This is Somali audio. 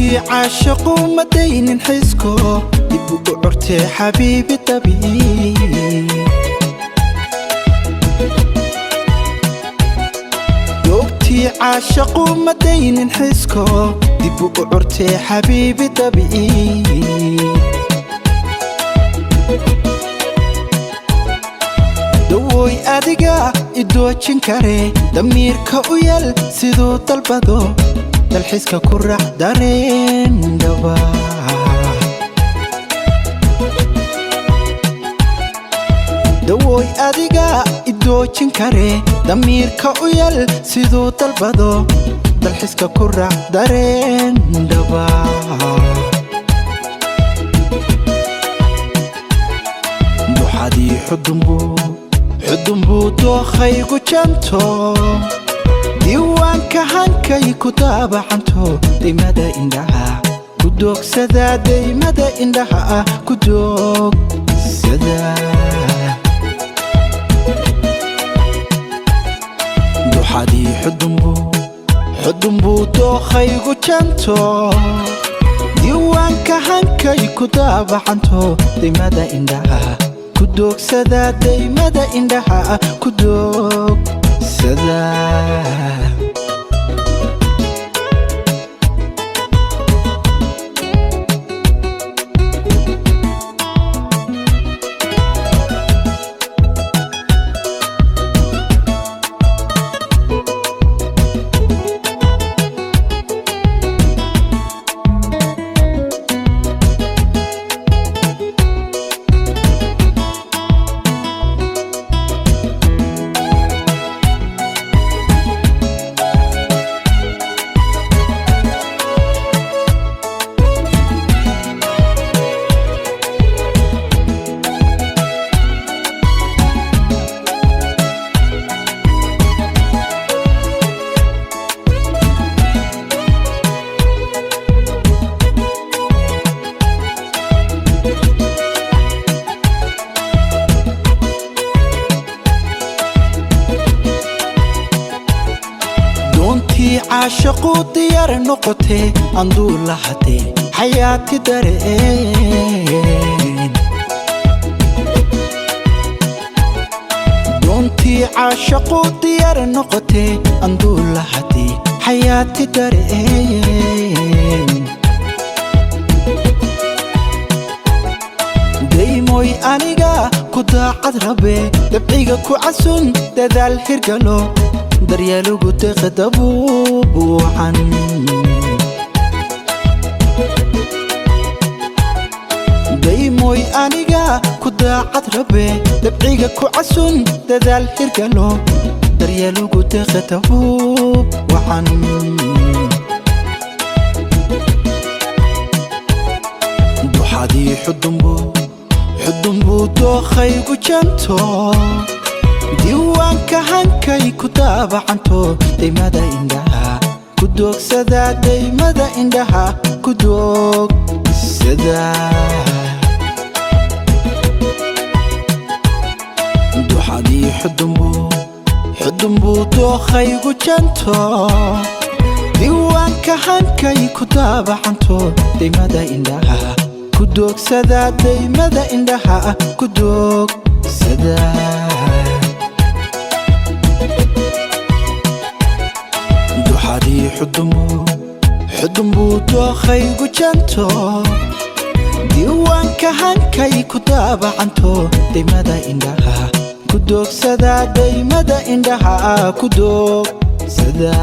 دونتي عاشقوا مدين حسكو يبقوا عرتي حبيبي طبيعي دونتي عاشقوا مدين حسكو يبقوا عرتي حبيبي طبيعي دوي أديقا إدوشن كاري دميرك ويل سيدو طلبادو dalxiiska ku raax dareen dhaba dawooy adiga idoojin kare damiirka u yal sidoo dalbado dalxiiska ku raax dareen dhaba duxadii xudunbu dookhaygu janto diiwaanka hankay ku daabacanto daymada indhaha ku doogsada daymada indhaha ku doogsada duxadii xudunbu dookhaygu janto diiwaanka hankay ku daabacanto daymada indhaha ku doogsada daymada indhaha ku doogsada عاشقوا ديار نقطة أندور لحتي حياتي دارين دونتي عاشقوا ديار نقطة أندور لحتي حياتي دارين ديموي أنيقا كدا عذربي دبعيقا كعسون دادال هرقلو daryeelugu deeqadabu buuxan daymoy aniga ku daacad rabe dabciga ku casun dadaal hirgalo daryeelugu deeqadabu buuxan duxadii xudunbu dookhaygu janto diiwaanka hankay ku daabacanto daymada indhaha ku doogsada daymada indhaha ku doogsada duxadii xudunbu dookhaygu janto diiwaanka hankay ku daabacanto daymada indhaha ku doogsada daymada indhaha ku doogsada duxadii xudunbu dookhaygu janto diiwaanka hankay ku daabacanto daymada indhaha ku doogsada daymada indhaha ku doogsada